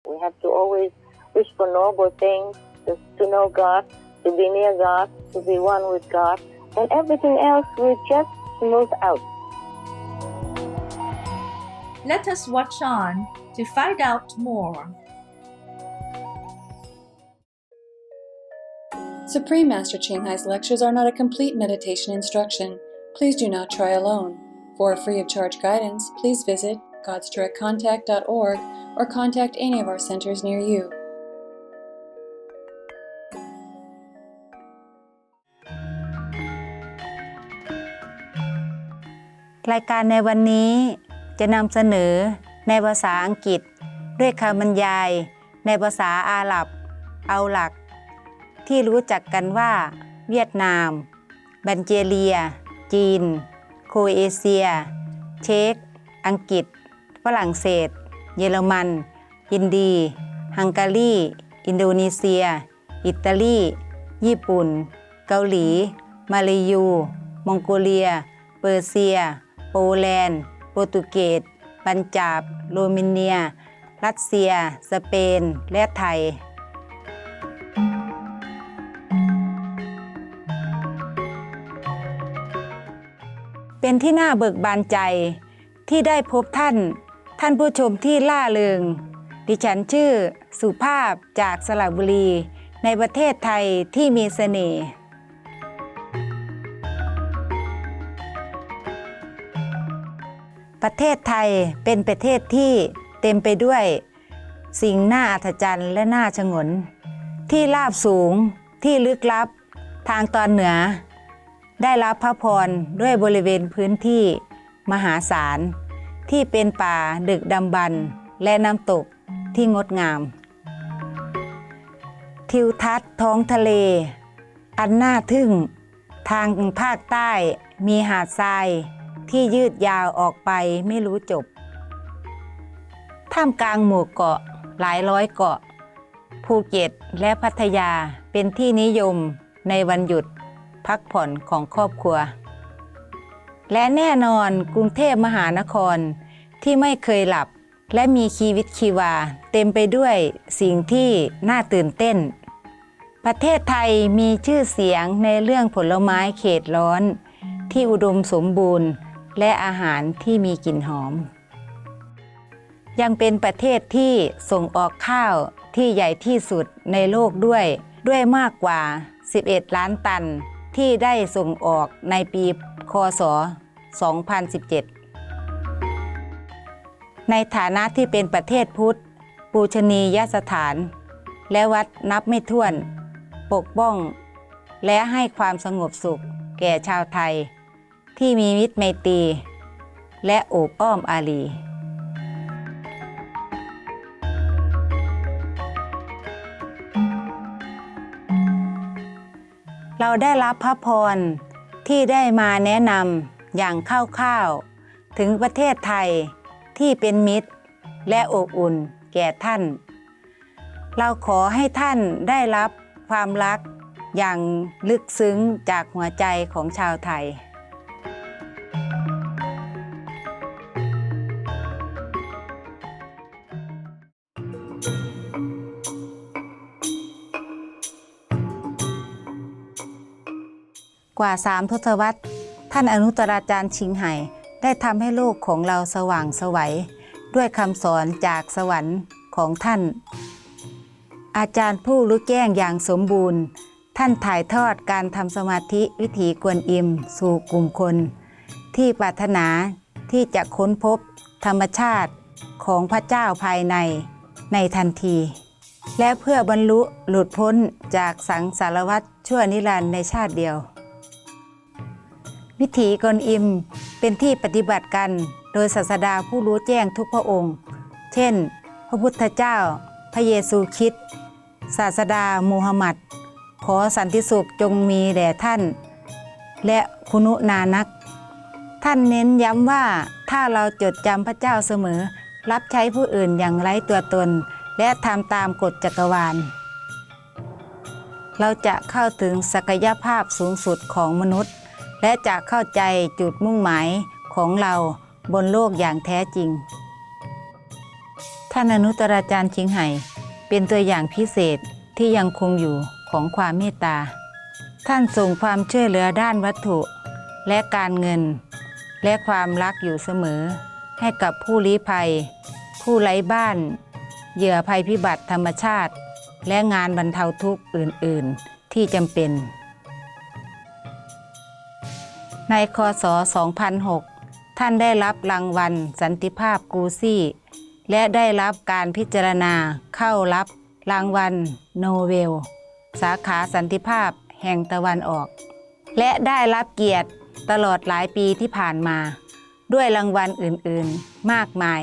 We have to always wish for noble things, to know God, to be near God, to be one with God, and everything else will just smooth out. Let us watch on to find out more. Supreme Master Ching Hai's lectures are not a complete meditation instruction. Please do not try alone. For a free of charge guidance, please visit godsdirectcontact.org or contact any of our centers near you. รายการในวันนี้จะนำเสนอในภาษาอังกฤษด้วยคำบรรยายในภาษาอาหรับเอาหลักที่รู้จักกันว่าเวียดนามบัลแกเรียจีนโครเอเชียเช็กอังกฤษฝรั่งเศสเยอรมันอินเดียฮังการีอินโดนีเซียอิตาลีญี่ปุ่นเกาหลีมาลายูมองโกเลียเปอร์เซียโปแลนด์โปรตุเกสปัญจาบโรมาเนียรัสเซียสเปนและไทยเป็นที่น่าเบิกบานใจที่ได้พบท่านผู้ชมที่ล่าเริงดิฉันชื่อสุภาพจากสระบุรีในประเทศไทยที่มีเสน่ห์ประเทศไทยเป็นประเทศที่เต็มไปด้วยสิ่งน่าอัศจรรย์และน่าชงนที่ราบสูงที่ลึกลับทางตอนเหนือได้รับพระพรด้วยบริเวณพื้นที่มหาศาลที่เป็นป่าดึกดำบรรพ์และน้ำตกที่งดงามทิวทัศน์ท้องทะเลอันน่าทึ่งทางภาคใต้มีหาดทรายที่ยืดยาวออกไปไม่รู้จบท่ามกลางหมู่เกาะหลายร้อยเกาะภูเก็ตและพัทยาเป็นที่นิยมในวันหยุดพักผ่อนของครอบครัวและแน่นอนกรุงเทพมหานครที่ไม่เคยหลับและมีชีวิตชีวาเต็มไปด้วยสิ่งที่น่าตื่นเต้นประเทศไทยมีชื่อเสียงในเรื่องผลไม้เขตร้อนที่อุดมสมบูรณ์และอาหารที่มีกลิ่นหอมยังเป็นประเทศที่ส่งออกข้าวที่ใหญ่ที่สุดในโลกด้วยมากกว่า11ล้านตันที่ได้ส่งออกในปีค.ศ. 2017ในฐานะที่เป็นประเทศพุทธปูชนียสถานและวัดนับไม่ถ้วนปกป้องและให้ความสงบสุขแก่ชาวไทยที่มีมิตรไมตรีและโอบอ้อมอารีเราได้รับพระพรที่ได้มาแนะนำอย่างคร่าวๆถึงประเทศไทยที่เป็นมิตรและอบอุ่นแก่ท่านเราขอให้ท่านได้รับความรักอย่างลึกซึ้งจากหัวใจของชาวไทยกว่า3 ทศวรรษท่านอนุตตราจารย์ชิงไห่ได้ทำให้โลกของเราสว่างไสวด้วยคำสอนจากสวรรค์ของท่านอาจารย์ผู้รู้แจ้งอย่างสมบูรณ์ท่านถ่ายทอดการทำสมาธิวิถีกวนอิมสู่กลุ่มคนที่ปรารถนาที่จะค้นพบธรรมชาติของพระเจ้าภายในทันทีและเพื่อบรรลุหลุดพ้นจากสังสารวัฏชั่วนิรันดร์ในชาติเดียววิถีกวนอิมเป็นที่ปฏิบัติกันโดยศาสดาผู้รู้แจ้งทุกพระองค์เช่นพระพุทธเจ้าพระเยซูคริสต์ศาสดามูฮัมหมัดขอสันติสุขจงมีแด่ท่านและคุณุนานักท่านเน้นย้ำว่าถ้าเราจดจำพระเจ้าเสมอรับใช้ผู้อื่นอย่างไร้ตัวตนและทำตามกฎจักรวาลเราจะเข้าถึงศักยภาพสูงสุดของมนุษย์และจะเข้าใจจุดมุ่งหมายของเราบนโลกอย่างแท้จริงท ท่านอนุตตราจารย์ชิงไห่เป็นตัวอย่างพิเศษที่ยังคงอยู่ของความเมตตาท่านส่งความช่วยเหลือด้านวัตถุและการเงินและความรักอยู่เสมอให้กับผู้ลี้ภัยผู้ไร้บ้านเหยื่อภัยพิบัติธรรมชาติและงานบรรเทาทุกข์อื่นๆที่จำเป็นในค.ศ. 2006 ท่านได้รับรางวัลสันติภาพกูซี่และได้รับการพิจารณาเข้ารับรางวัลโนเบลสาขาสันติภาพแห่งตะวันออกและได้รับเกียรติตลอดหลายปีที่ผ่านมาด้วยรางวัลอื่นๆมากมาย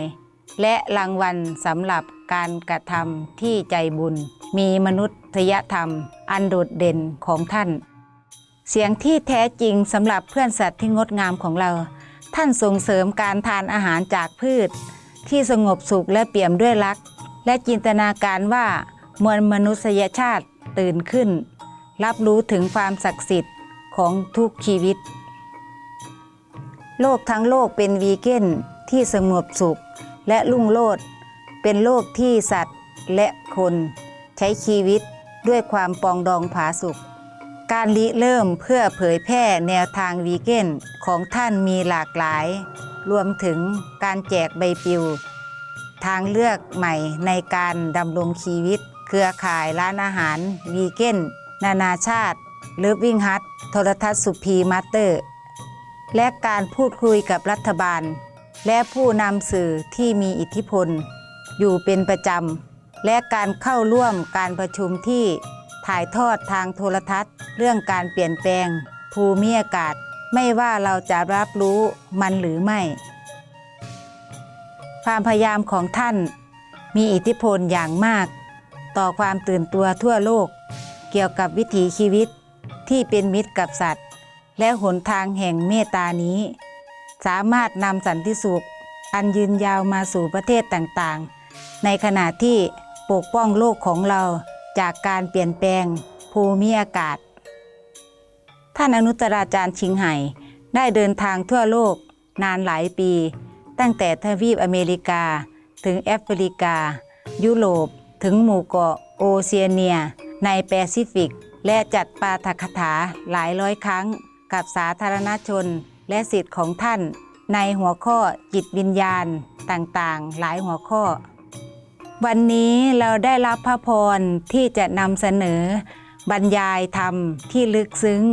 และรางวัลสำหรับการกระทำที่ใจบุญมีมนุษยธรรมอันโดดเด่นของท่านเสียงที่แท้จริงสำหรับเพื่อนสัตว์ที่งดงามของเราท่านส่งเสริมการทานอาหารจากพืชที่สงบสุขและเปี่ยมด้วยรักและจินตนาการว่ามวลมนุษยชาติตื่นขึ้นรับรู้ถึงความศักดิ์สิทธิ์ของทุกชีวิตโลกทั้งโลกเป็นวีแกนที่สงบสุขและรุ่งโรจน์เป็นโลกที่สัตว์และคนใช้ชีวิตด้วยความปรองดองผาสุกการริเริ่มเพื่อเผยแพร่แนวทางวีแกนของท่านมีหลากหลายรวมถึงการแจกใบปลิวทางเลือกใหม่ในการดำรงชีวิตเครือข่ายร้านอาหารวีแกนนานาชาติเลิฟวิ่งฮัทโทรทัศน์สุพีมาสเตอร์และการพูดคุยกับรัฐบาลและผู้นำสื่อที่มีอิทธิพลอยู่เป็นประจำและการเข้าร่วมการประชุมที่ถ่ายทอดทางโทรทัศน์เรื่องการเปลี่ยนแปลงภูมิอากาศไม่ว่าเราจะรับรู้มันหรือไม่ความพยายามของท่านมีอิทธิพลอย่างมากต่อความตื่นตัวทั่วโลกเกี่ยวกับวิถีชีวิตที่เป็นมิตรกับสัตว์และหนทางแห่งเมตตานี้สามารถนำสันติสุขอันยืนยาวมาสู่ประเทศต่างๆในขณะที่ปกป้องโลกของเราจากการเปลี่ยนแปลงภูมิอากาศท่านอนุตตราจารย์ชิงไห่ได้เดินทางทั่วโลกนานหลายปีตั้งแต่ทวีปอเมริกาถึงแอฟริกายุโรปถึงหมู่เกาะโอเชียเนียในแปซิฟิกและจัดปาฐกถาหลายร้อยครั้งกับสาธารณชนและศิษย์ของท่านในหัวข้อจิตวิญญาณต่างๆหลายหัวข้อวันนี้เราได้รับพระพรที่จะนำเสนอบรรยายธรรมที่ลึกซึ้ง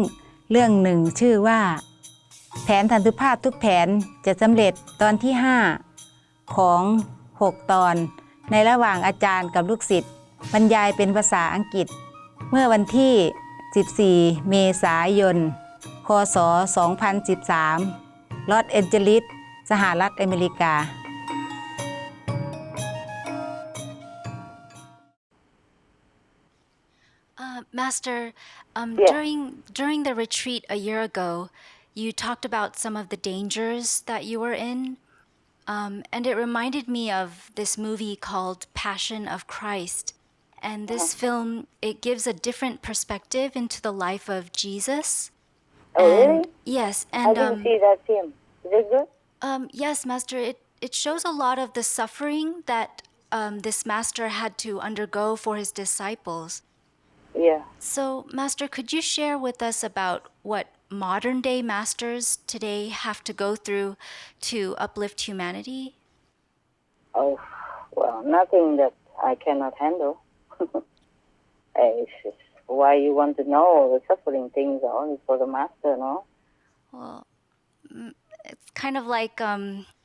เรื่องหนึ่งชื่อว่าแผนสันติภาพทุกแผนจะสำเร็จตอนที่5ของ6ตอนในระหว่างอาจารย์กับลูกศิษย์บรรยายเป็นภาษาอังกฤษเมื่อวันที่14เมษายนค.ศ. 2013ลอสแอนเจลิสสหรัฐอเมริกาMaster, Yes. during the retreat a year ago, you talked about some of the dangers that you were in, and it reminded me of this movie called Passion of Christ. And this film, it gives a different perspective into the life of Jesus. Oh, really? Yes, I and didn't see that film. Is it good? yes, Master, it shows a lot of the suffering that this master had to undergo for his disciples. Yeah. So, Master, could you share with us about what modern day masters today have to go through to uplift humanity? Oh, well, nothing that I cannot handle. It's just why you want to know the suffering things are only for the master, no? Well, it's kind of like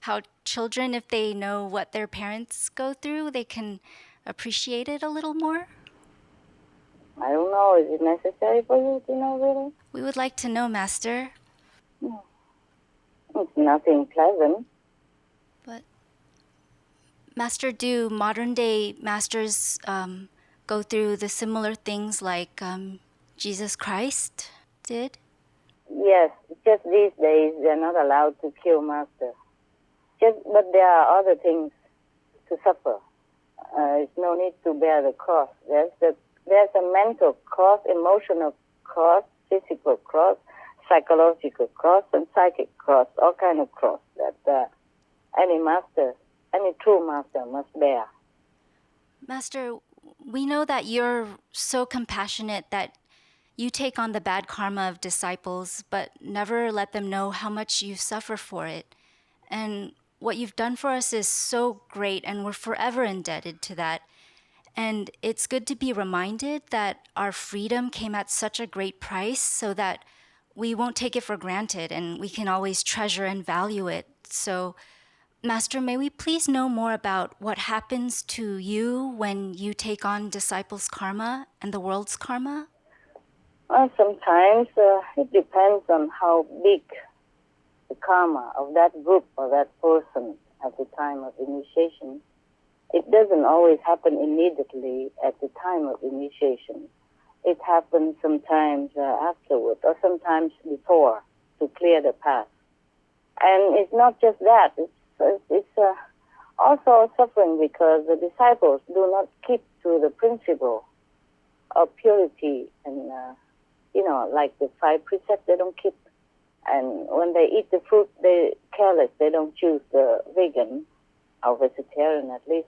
how children, if they know what their parents go through, they can appreciate it a little more. I don't know. Is it necessary for you to know, really? We would like to know, Master. It's nothing pleasant. But, Master, do modern day masters go through the similar things like Jesus Christ did? Yes, just these days they're not allowed to kill master. But there are other things to suffer. There's no need to bear the cross. There's a mental cross, emotional cross, physical cross, psychological cross, and psychic cross, all kind of cross that any master, any true master must bear. Master, we know that you're so compassionate that you take on the bad karma of disciples, but never let them know how much you suffer for it. And what you've done for us is so great, and we're forever indebted to that. And it's good to be reminded that our freedom came at such a great price so that we won't take it for granted and we can always treasure and value it. So, Master, may we please know more about what happens to you when you take on disciples' karma and the world's karma? Well, sometimes it depends on how big the karma of that group or that person at the time of initiation. It doesn't always happen immediately at the time of initiation. It happens sometimes afterward or sometimes before to clear the path. And it's not just that. It's also suffering because the disciples do not keep to the principle of purity and, like the 5 precepts, they don't keep. And when they eat the fruit, they're careless. They don't choose the vegan or vegetarian at least.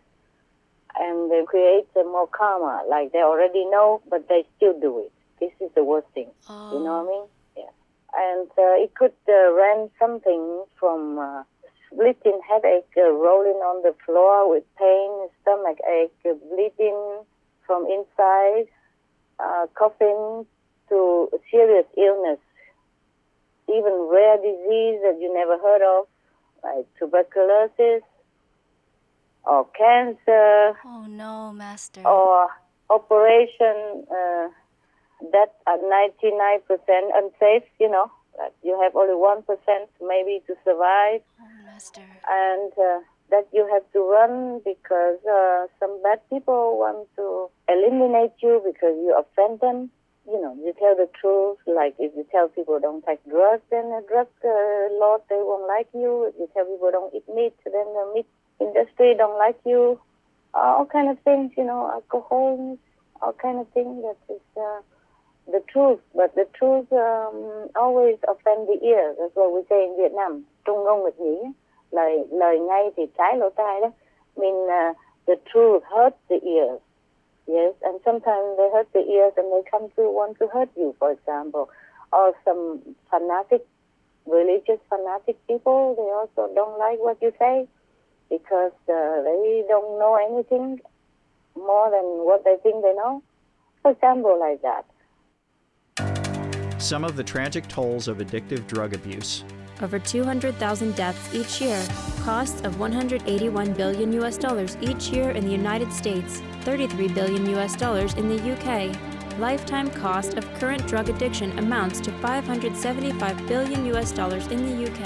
And they create more karma, like they already know, but they still do it. This is the worst thing. You know what I mean? Yeah. And it could range something from splitting headache, rolling on the floor with pain, stomach ache, bleeding from inside, coughing, to serious illness, even rare disease that you never heard of, like tuberculosis or cancer. Oh no, Master. Or operation that at 99% unsafe, that you have only 1% maybe to survive. Oh, Master. And that you have to run because some bad people want to eliminate you because you offend them. You tell the truth, like if you tell people don't take drugs, then the drug lord, they won't like you. If you tell people don't eat meat, then the meat industry don't like you. All kind of things, alcohol, all kind of things. That is the truth. But the truth always offend the ear. That's what we say in Vietnam. Trung ngôn nghịch nghĩa. Lời ngay thì trái lỗ tai đó. The truth hurts the ears. Yes, and sometimes they hurt the ears and they come to want to hurt you, for example. Or some religious fanatic people, they also don't like what you say because they don't know anything more than what they think they know. For example, like that. Some of the tragic tolls of addictive drug abuse. Over 200,000 deaths each year, costs of $181 billion each year in the United States, $33 billion in the UK. Lifetime cost of current drug addiction amounts to $575 billion in the UK.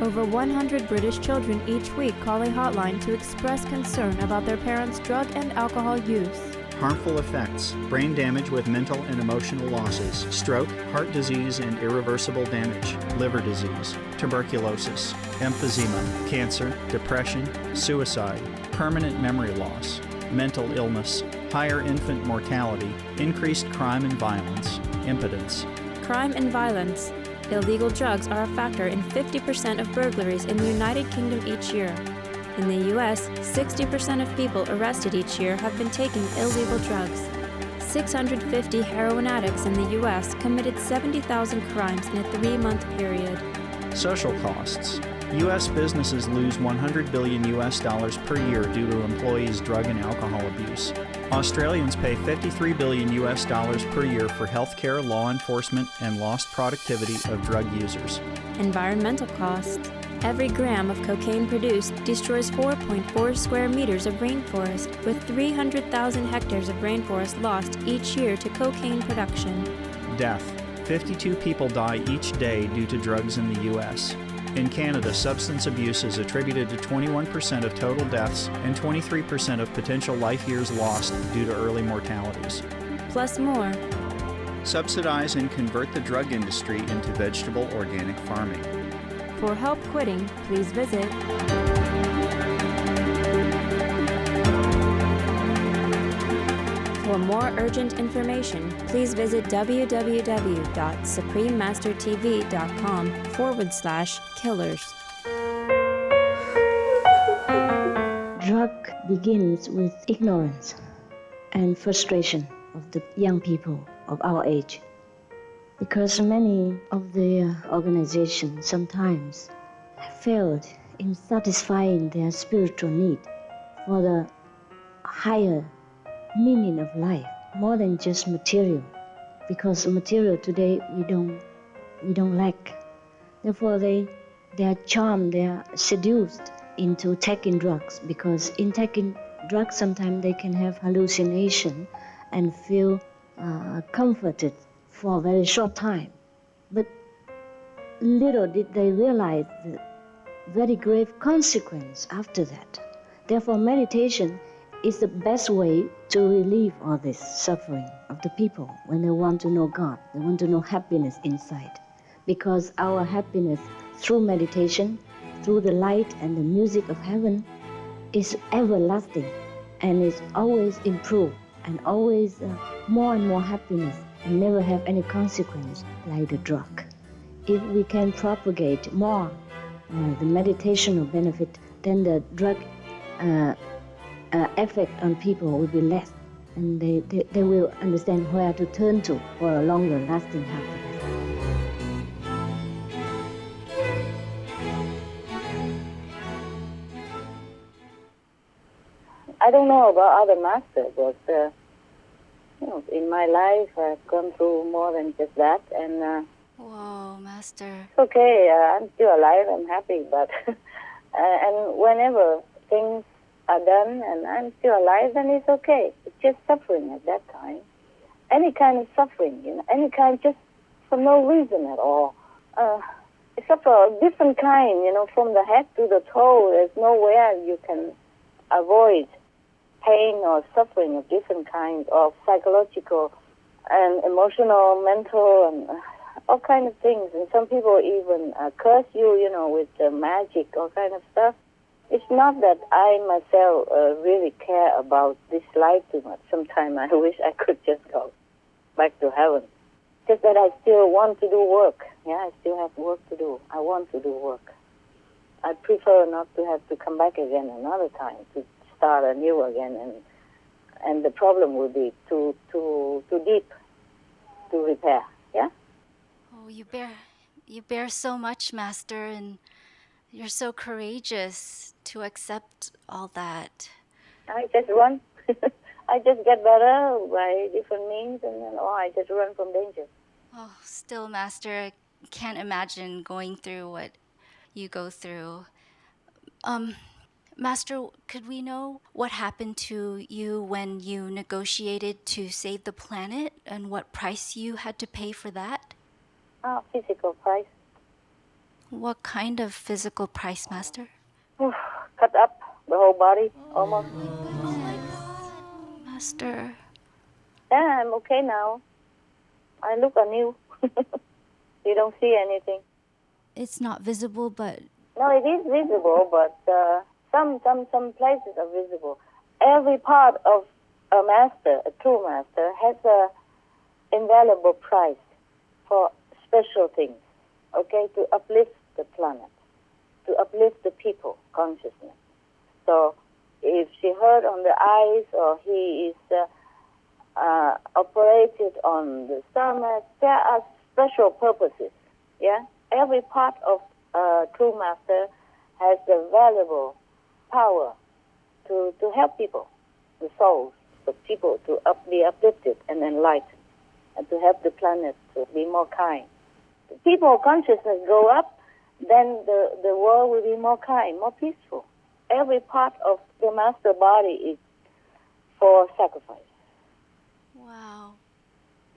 Over 100 British children each week call a hotline to express concern about their parents' drug and alcohol use. Harmful effects: brain damage with mental and emotional losses, stroke, heart disease and irreversible damage, liver disease, tuberculosis, emphysema, cancer, depression, suicide, permanent memory loss, mental illness, higher infant mortality, increased crime and violence, impotence. Crime and violence. Illegal drugs are a factor in 50% of burglaries in the United Kingdom each year. In the U.S., 60% of people arrested each year have been taking illegal drugs. 650 heroin addicts in the U.S. committed 70,000 crimes in a 3-month period. Social costs. U.S. businesses lose $100 billion per year due to employees' drug and alcohol abuse. Australians pay $53 billion per year for healthcare, law enforcement, and lost productivity of drug users. Environmental costs. Every gram of cocaine produced destroys 4.4 square meters of rainforest, with 300,000 hectares of rainforest lost each year to cocaine production. Death. 52 people die each day due to drugs in the U.S. In Canada, substance abuse is attributed to 21% of total deaths and 23% of potential life years lost due to early mortalities. Plus more. Subsidize and convert the drug industry into vegetable organic farming. For help quitting, please visit For more urgent information, please visit www.suprememastertv.com/killers. drug begins with ignorance and frustration of the young people of our age. Because many of the organizations sometimes have failed in satisfying their spiritual need for the higher meaning of life, more than just material. Because material today we don't lack. Therefore they are charmed, they are seduced into taking drugs, because in taking drugs sometimes they can have hallucination and feel comforted for a very short time. But little did they realize the very grave consequence after that. Therefore, meditation is the best way to relieve all this suffering of the people when they want to know God, they want to know happiness inside. Because our happiness through meditation, through the light and the music of heaven, is everlasting and is always improved and always more and more happiness and never have any consequence like the drug. If we can propagate more the meditational benefit, then the drug effect on people will be less, and they will understand where to turn to for a longer lasting happiness. I don't know about other masters, but in my life I've gone through more than just that, and Whoa, Master. it's okay. I'm still alive. I'm happy, but and whenever things are done and I'm still alive, then it's okay. It's just suffering at that time. Any kind of suffering, any kind, just for no reason at all. Except for a different kind, from the head to the toe. There's nowhere you can avoid pain or suffering of different kinds of psychological and emotional, mental, and all kind of things. And some people even curse you, with magic, all kind of stuff. It's not that I myself really care about this life too much. Sometimes I wish I could just go back to heaven. Just that I still want to do work. Yeah, I still have work to do. I want to do work. I prefer not to have to come back again another time, to start anew again, and the problem will be too deep to repair. Yeah. Oh, you bear so much, Master, and you're so courageous to accept all that. I just run. I just get better by different means, and then I just run from danger. Oh, still, Master, I can't imagine going through what you go through. Master, could we know what happened to you when you negotiated to save the planet and what price you had to pay for that? Physical price. What kind of physical price, Master? Cut up the whole body, almost. Oh my God, Master. Yeah, I'm okay now. I look anew. You don't see anything. It's not visible, but... No, it is visible, but some places are visible. Every part of a master, a true master, has a invaluable price for special things, okay, to uplift the planet, to uplift the people consciousness. So if she hurt on the eyes or he is operated on the stomach, there are special purposes, yeah? Every part of true master has the valuable power to help people, the souls, the people to be uplifted and enlightened, and to help the planet to be more kind. The people consciousness go up, then the world will be more kind, more peaceful. Every part of the master body is for sacrifice. Wow.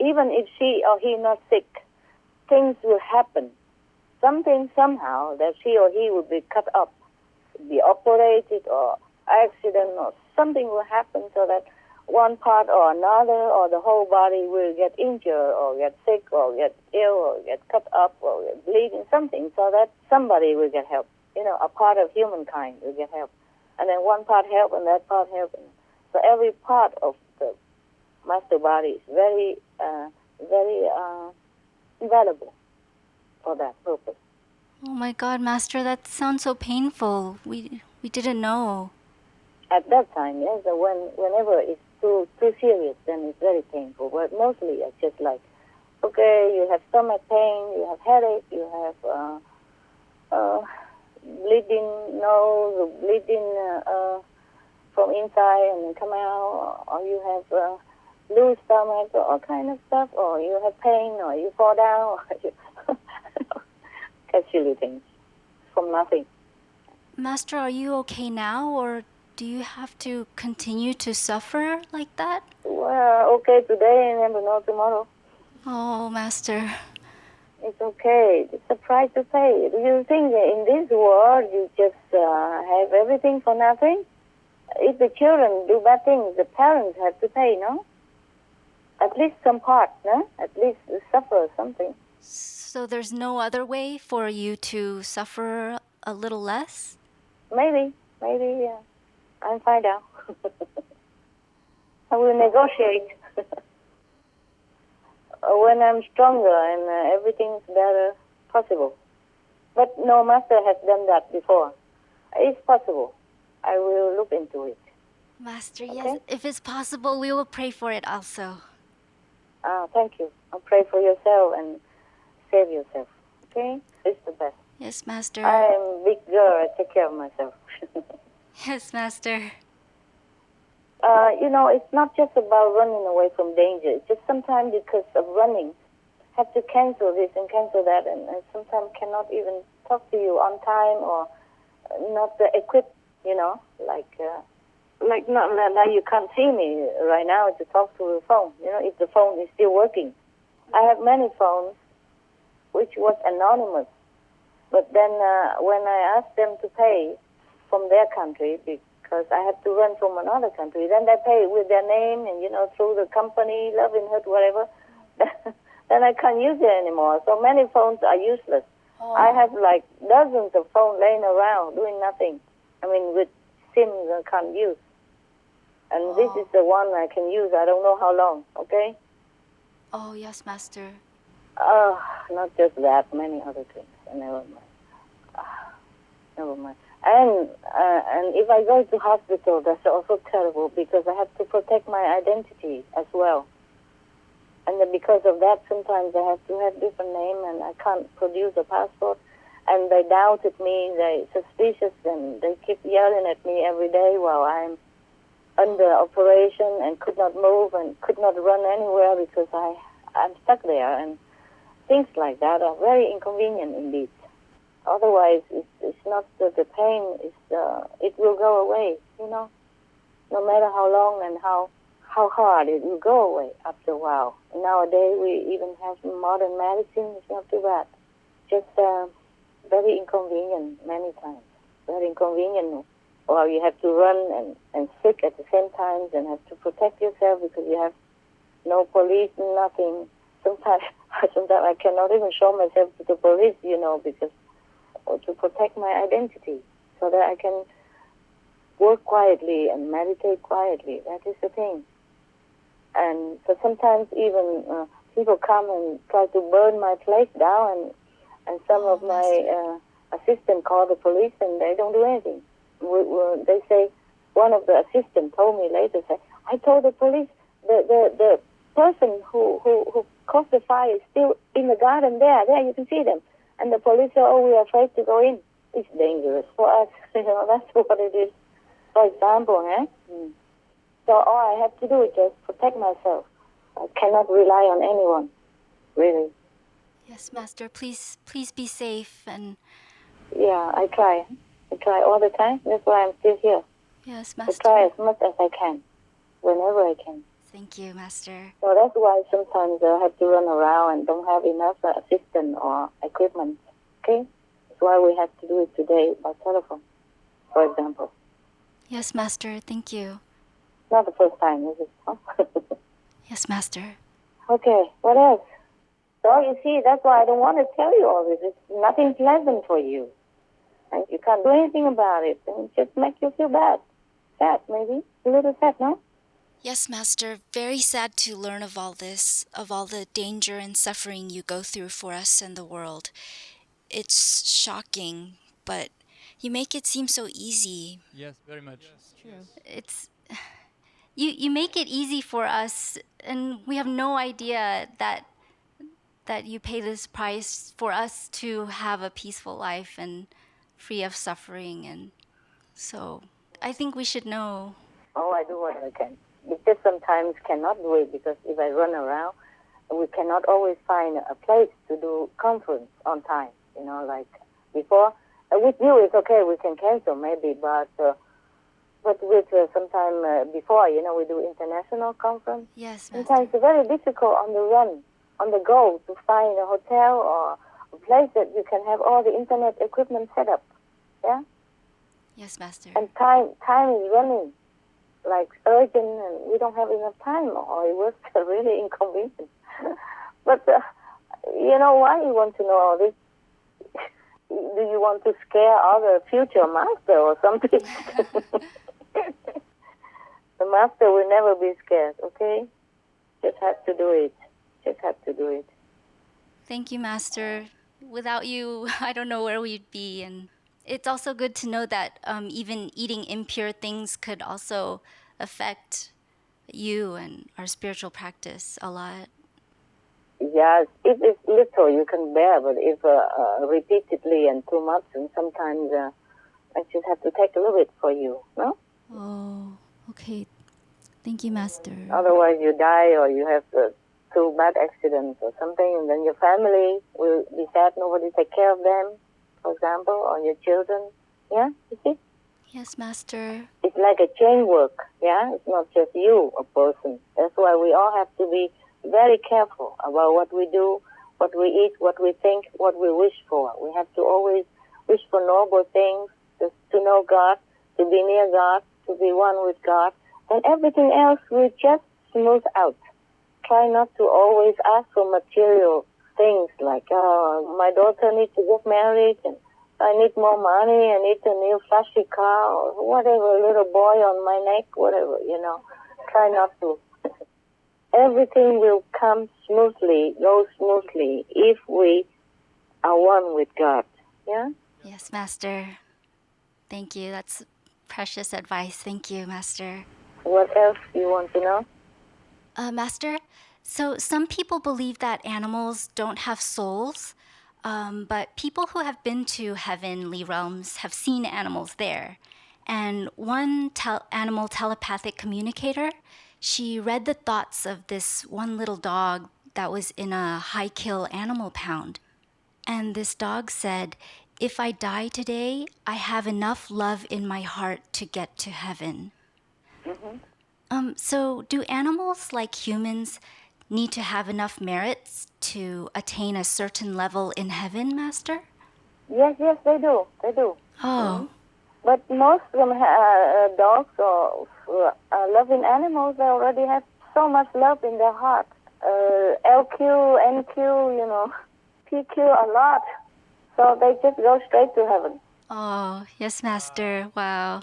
Even if she or he not sick, things will happen. Something somehow that she or he will be cut up, be operated or accident or something will happen so that one part or another or the whole body will get injured or get sick or get ill or get cut up or get bleeding, something, so that somebody will get help. A part of humankind will get help. And then one part help and that part help. So every part of the master body is very, very invaluable for that purpose. Oh my God, Master, that sounds so painful. We didn't know. At that time, yes, whenever it's too serious, then it's very painful. But mostly it's just like, okay, you have stomach pain, you have headache, you have bleeding nose, bleeding from inside and then come out, or you have loose stomach, or all kind of stuff, or you have pain, or you fall down, or you catch silly things from nothing. Master, are you okay now, or do you have to continue to suffer like that? Well, okay today and never know tomorrow. Oh, Master. It's okay. It's a price to pay. Do you think that in this world you just have everything for nothing? If the children do bad things, the parents have to pay, no? At least some part, no? At least suffer something. So there's no other way for you to suffer a little less? Maybe, yeah. I'll find out. I will negotiate. When I'm stronger and everything's better, possible. But no master has done that before. It's possible. I will look into it. Master, okay? Yes, if it's possible, we will pray for it also. Thank you. I'll pray for yourself and save yourself. Okay? It's the best. Yes, Master. I am a big girl. I take care of myself. Yes, Master. It's not just about running away from danger. It's just sometimes because of running, have to cancel this and cancel that, and sometimes cannot even talk to you on time, or not equipped, like you can't see me right now to talk to the phone, if the phone is still working. I have many phones which was anonymous, but then when I asked them to pay from their country, because I have to run from another country, then they pay with their name and, through the company, Lovinghood, whatever, then I can't use it anymore. So many phones are useless. Oh. I have like dozens of phones laying around doing nothing. I mean, with SIMs I can't use. And this is the one I can use. I don't know how long, okay? Oh, yes, Master. Not just that, many other things. Never mind. Never mind. And if I go to hospital, that's also terrible because I have to protect my identity as well. And then because of that, sometimes I have to have different name and I can't produce a passport. And they doubted me, they suspicious, and they keep yelling at me every day while I'm under operation and could not move and could not run anywhere because I'm stuck there. And things like that are very inconvenient indeed. Otherwise, it's not the pain, it will go away, no matter how long and how hard, it will go away after a while. Nowadays, we even have modern medicine. It's not too bad. Just very inconvenient many times. Very inconvenient. Or you have to run and sick at the same time and have to protect yourself because you have no police, nothing. Sometimes I cannot even show myself to the police, because to protect my identity so that I can work quietly and meditate quietly. That is the thing. And so sometimes even people come and try to burn my place down, and some of my assistants call the police and they don't do anything. They say, one of the assistants told me later, I told the police the person who caused the fire is still in the garden there you can see them. And the police say, we are afraid to go in. It's dangerous for us. That's what it is. For example, So all I have to do is just protect myself. I cannot rely on anyone, really. Yes, Master. Please be safe and... Yeah, I try. I try all the time. That's why I'm still here. Yes, Master. I try as much as I can, whenever I can. Thank you, Master. So that's why sometimes I have to run around and don't have enough assistance or equipment. Okay? That's why we have to do it today by telephone, for example. Yes, Master. Thank you. Not the first time, is it? Huh? Yes, Master. Okay, what else? So you see, that's why I don't want to tell you all this. It's nothing pleasant for you. And you can't do anything about it. And it just makes you feel bad. Sad, maybe. A little sad, no? Yes, Master. Very sad to learn of all this, of all the danger and suffering you go through for us and the world. It's shocking, but You make it seem so easy. Yes, very much. It's you make it easy for us, and we have no idea that you pay this price for us to have a peaceful life and free of suffering. And so I think we should know. Oh, I do what I can. It just sometimes cannot do it because if I run around, we cannot always find a place to do conference on time. Like before. With you, it's okay. We can cancel maybe, but with sometime before, we do international conference. Yes, Sometimes Master. it's very difficult on the run, on the go, to find a hotel or a place that you can have all the internet equipment set up. Yeah. Yes, Master. And time is running, like urgent, and we don't have enough time, or it was really inconvenient. But why you want to know all this? Do you want to scare other future master or something? The master will never be scared, okay? Just have to do it. Just have to do it. Thank you, Master. Without you, I don't know where we'd be. And it's also good to know that even eating impure things could also affect you and our spiritual practice a lot. Yes, if it's little, you can bear, but if repeatedly and too much, and sometimes I just have to take a little bit for you, no? Oh, okay. Thank you, Master. Otherwise you die or you have two bad accidents or something, and then your family will be sad, nobody take care of them, for example, or your children. Yeah, you see? Yes, Master. It's like a chain work, yeah? It's not just you, a person. That's why we all have to be very careful about what we do, what we eat, what we think, what we wish for. We have to always wish for noble things, to know God, to be near God, to be one with God. Then everything else will just smooth out. Try not to always ask for material things like, my daughter needs to get married, and I need more money, I need a new flashy car, or whatever, little boy on my neck, whatever, Try not to. Everything will come smoothly, go smoothly, if we are one with God. Yeah? Yes, Master. Thank you. That's precious advice. Thank you, Master. What else do you want to know? Master, so some people believe that animals don't have souls, but people who have been to heavenly realms have seen animals there. And one animal telepathic communicator, she read the thoughts of this one little dog that was in a high kill animal pound. And this dog said, "If I die today, I have enough love in my heart to get to heaven." Mm-hmm. So do animals, like humans, need to have enough merits to attain a certain level in heaven, Master? Yes, they do. They do. Oh. But most of them, dogs or loving animals, they already have so much love in their heart. LQ, NQ, PQ, a lot. So they just go straight to heaven. Oh, yes, Master. Wow.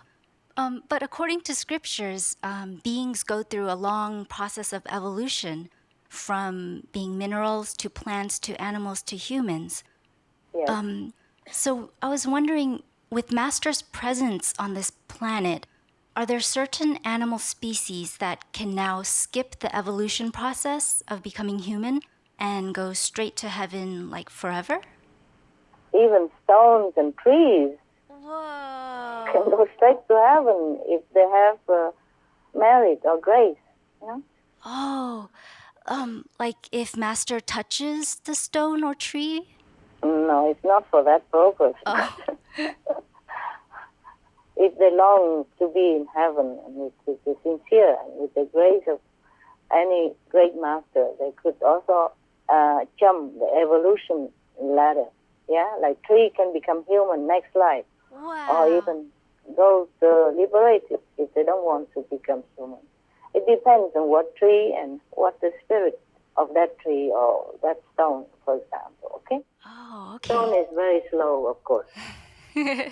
But according to scriptures, beings go through a long process of evolution, from being minerals to plants to animals to humans. Yes. So I was wondering, with Master's presence on this planet, are there certain animal species that can now skip the evolution process of becoming human and go straight to heaven, like forever? Even stones and trees Whoa. can go straight to heaven if they have merit or grace. Oh, like if Master touches the stone or tree? No, it's not for that purpose. Oh. If they long to be in heaven and with the sincere and with the grace of any great master, they could also jump the evolution ladder. Yeah, like tree can become human next life. Wow. Or even those liberated if they don't want to become human. It depends on what tree and what the spirit of that tree or that stone, for example, okay? Oh, okay. Stone is very slow, of course. Yeah.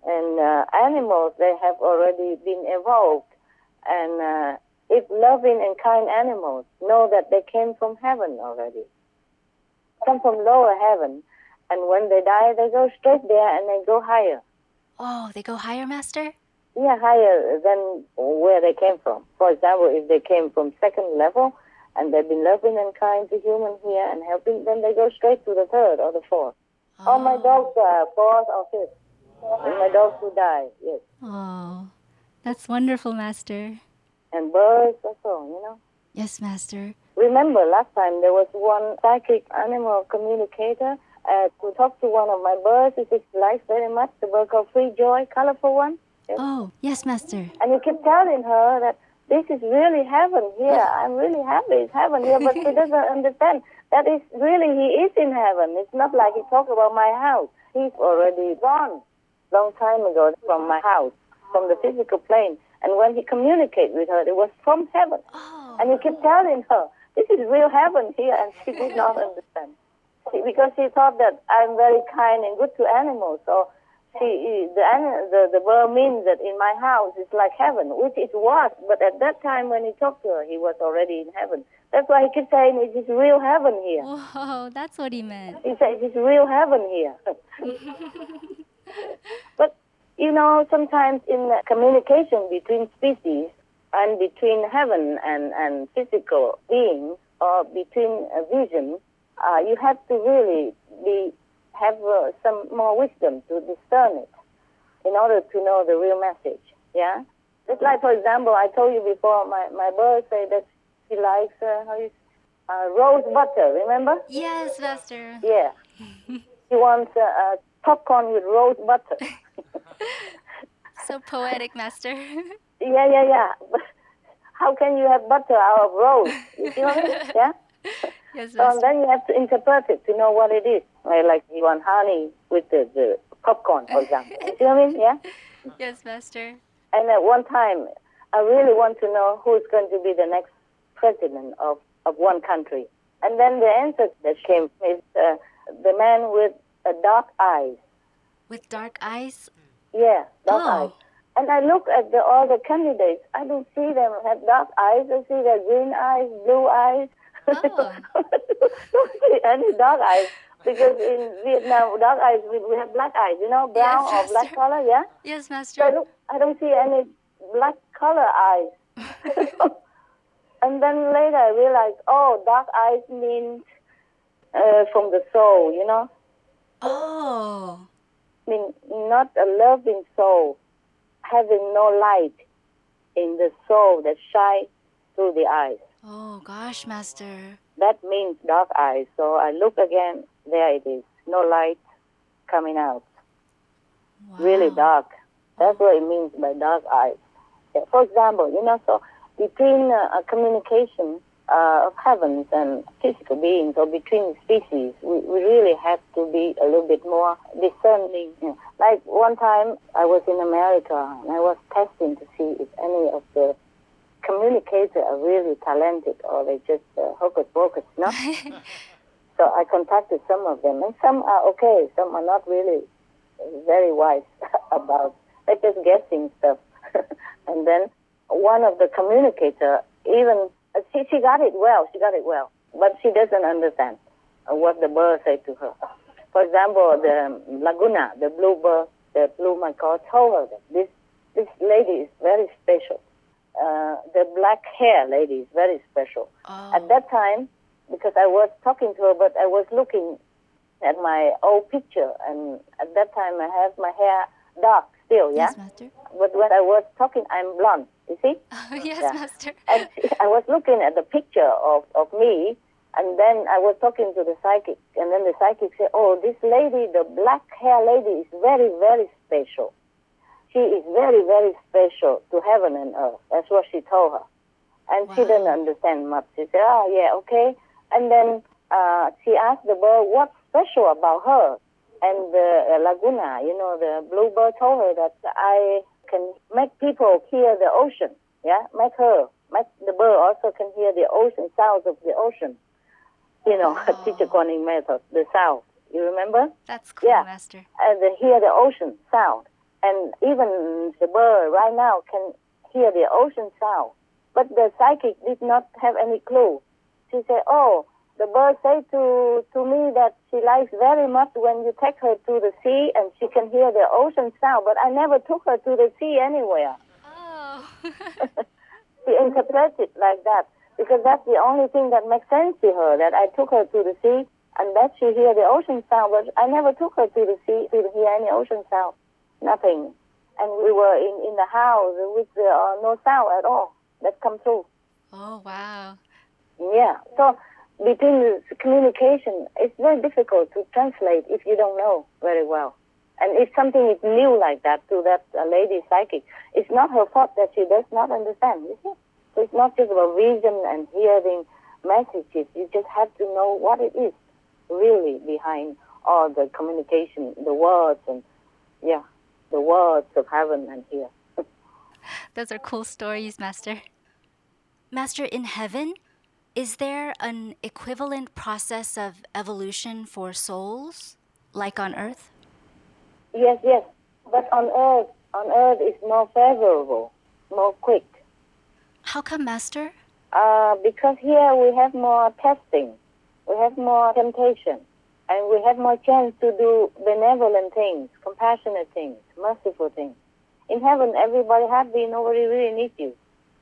And animals, they have already been evolved. And if loving and kind animals know that they came from heaven already, come from lower heaven, And when they die, they go straight there and they go higher. Oh, they go higher, Master? Yeah, higher than where they came from. For example, if they came from second level and they've been loving and kind to humans here and helping, then they go straight to the third or the fourth. Oh, my dogs are fourth or fifth. And my dogs will die, yes. Oh, that's wonderful, Master. And birds also, Yes, Master. Remember, last time there was one psychic animal communicator who talked to one of my birds, which he likes very much, the bird called Free Joy, colorful one. Yes. Oh, yes, Master. And he kept telling her that this is really heaven here. I'm really happy it's heaven here, but she doesn't understand. That is really, he is in heaven. It's not like he talked about my house. He's already gone long time ago from my house, from the physical plane. And when he communicated with her, it was from heaven. Oh. And he kept telling her, this is real heaven here, and she did not understand. Because she thought that I'm very kind and good to animals, so the word means that in my house it's like heaven, which it was, but at that time when he talked to her, he was already in heaven. That's why he kept saying it is real heaven here. Whoa, that's what he meant. He said it is real heaven here. But, sometimes in communication between species and between heaven and physical beings or between vision, you have to really have some more wisdom to discern it in order to know the real message, yeah? Just like, for example, I told you before, my bird said that she likes rose butter, remember? Yes, Master. Yeah. She wants popcorn with rose butter. So poetic, Master. Yeah. But how can you have butter out of rose? You see what I mean? Yeah? Yes, So Master. then you have to interpret it to know what it is. Like you want honey with the popcorn, for example. You see what I mean? Yeah? Yes, Master. And at one time, I really want to know who is going to be the next president of one country. And then the answer that came is the man with dark eyes. With dark eyes? Yeah, dark eyes. And I look at all the candidates. I don't see them have dark eyes. I see their green eyes, blue eyes. Oh. Don't see any dark eyes. Because in Vietnam, dark eyes, we have black eyes, brown Yes, or black Master. color, yeah? Yes, Master. So I don't see any black color eyes. And then later I realized, dark eyes means from the soul, Oh. Mean not a loving soul, having no light in the soul that shines through the eyes. Oh, gosh, Master. That means dark eyes. So I look again, there it is, no light coming out. Wow. Really dark. That's what it means by dark eyes. Yeah, for example, so between a communication of heavens and physical beings, or between species, we really have to be a little bit more discerning. Like one time I was in America and I was testing to see if any of the communicators are really talented or they just hocus pocus, So I contacted some of them, and some are okay, some are not really very wise about, they're just guessing stuff. And then one of the communicators, even, she got it well, but she doesn't understand what the bird said to her. For example, the Laguna, the blue bird, the blue macaw told her that this lady is very special. The black hair lady is very special. Oh. At that time, because I was talking to her, but I was looking at my old picture, and at that time I have my hair dark still, yeah? Yes, Master. But when I was talking, I'm blonde, you see? Yes, Yeah. Master. And I was looking at the picture of me, and then I was talking to the psychic, and then the psychic said, this lady, the black hair lady, is very, very special. She is very, very special to heaven and earth. That's what she told her. And she didn't understand much. She said, yeah, okay. And then she asked the bird what's special about her. And the Laguna, the bluebird told her that I can make people hear the ocean. Yeah, make the bird also can hear the ocean, sounds of the ocean. Teacher Kuan method, the sound. You remember? That's cool, yeah. Master. And they hear the ocean sound. And even the bird right now can hear the ocean sound. But the psychic did not have any clue. She said, The bird say to me that she likes very much when you take her to the sea and she can hear the ocean sound, but I never took her to the sea anywhere. Oh. She interprets it like that because that's the only thing that makes sense to her, that I took her to the sea and that she hear the ocean sound, but I never took her to the sea to hear any ocean sound. Nothing. And we were in the house with no sound at all that come through. Oh, wow. Yeah. So between the communication, it's very difficult to translate if you don't know very well. And if something is new like that to that lady psychic, it's not her fault that she does not understand. You see? So it's not just about vision and hearing messages. You just have to know what it is really behind all the communication, the words and the words of heaven and here. Those are cool stories, Master. Master, in heaven, is there an equivalent process of evolution for souls, like on earth? Yes. But on earth is more favorable, more quick. How come, Master? Because here we have more testing, we have more temptation, and we have more chance to do benevolent things, compassionate things, merciful things. In heaven, everybody happy, nobody really needs you.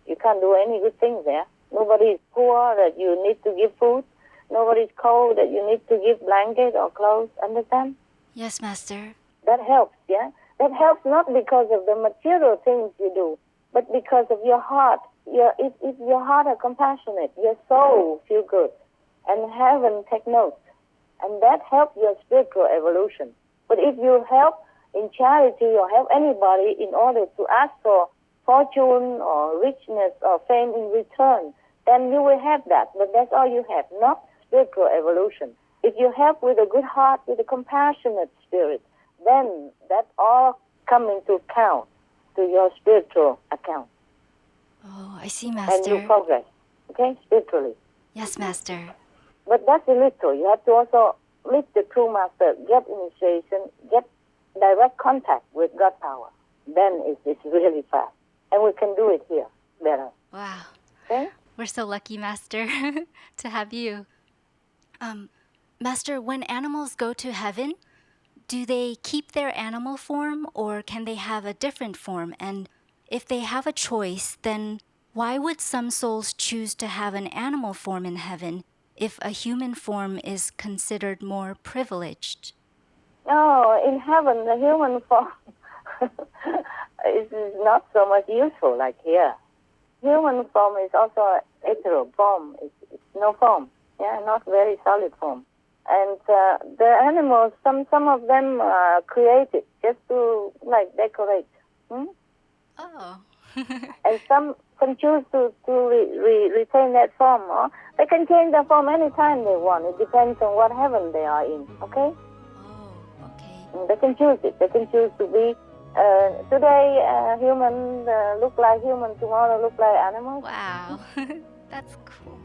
You can't do any good things there. Nobody is poor that you need to give food. Nobody is cold that you need to give blanket or clothes. Understand? Yes, Master. That helps, yeah? That helps not because of the material things you do, but because of your heart. If your heart are compassionate, your soul feel good, and heaven take notes. And that helps your spiritual evolution. But if you help in charity or help anybody in order to ask for fortune or richness or fame in return, then you will have that. But that's all you have, not spiritual evolution. If you help with a good heart, with a compassionate spirit, then that all come into account to your spiritual account. Oh, I see, Master. And you progress, okay, spiritually. Yes, Master. But that's a little. You have to also meet the true master, get initiation, get direct contact with God power. Then it's really fast. And we can do it here better. Wow. Okay? We're so lucky, Master, to have you. Master, when animals go to heaven, do they keep their animal form or can they have a different form? And if they have a choice, then why would some souls choose to have an animal form in heaven if a human form is considered more privileged? Oh, in heaven, the human form is not so much useful like here. Human form is also hetero form. It's no form, not very solid form. And the animals, some of them are created just to decorate. Oh. And some can choose to retain that form, or they can change their form anytime they want. It depends on what heaven they are in, okay? Oh, okay. And they can choose it. They can choose to be, today human, look like human, tomorrow look like animals. Wow. That's cool.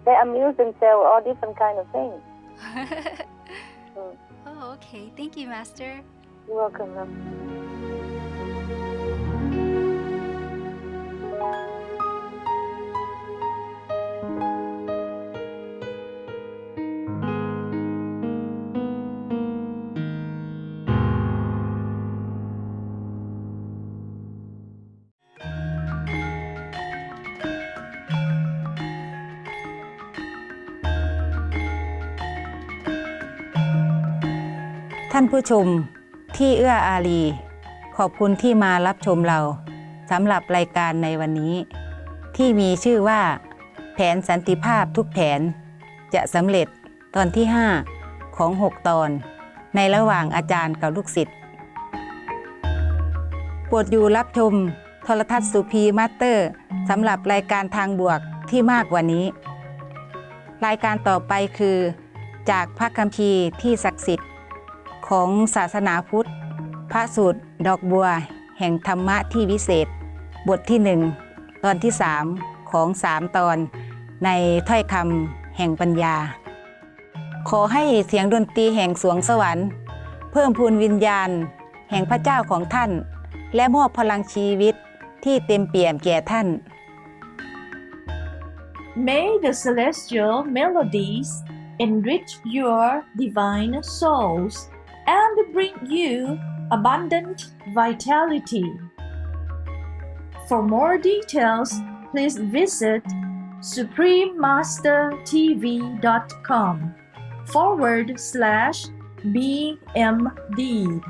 They amuse themselves all different kind of things. Oh, okay. Thank you, Master. You're welcome, love. ท่านผู้ชมที่เอื้ออารีขอบคุณที่มารับชมเราสำหรับรายการในวันนี้ที่มีชื่อว่าแผนสันติภาพทุกแผนจะสำเร็จตอนที่5ของ6ตอนในระหว่างอาจารย์กับลูกศิษย์โปรดอยู่รับชมโทรทัศน์สุพีมาสเตอร์สำหรับรายการทางบวกที่มากกว่านี้รายการต่อไปคือจากพระคัมภีร์ที่ศักดิ์สิทธิ์ของศาสนาพุทธพระสูตรดอกบัวแห่งธรรมะที่วิเศษบทที่1ตอนที่3ของ3ตอนในถ้อยคำแห่งปัญญาขอให้เสียงดนตรีแห่งสวงสวรรค์เพิ่มพูนวิญญาณแห่งพระเจ้าของท่านและมอบพลังชีวิตที่เต็มเปี่ยมแก่ท่าน May the celestial melodies enrich your divine souls and bring you abundant vitality. For more details, please visit suprememastertv.com/BMD.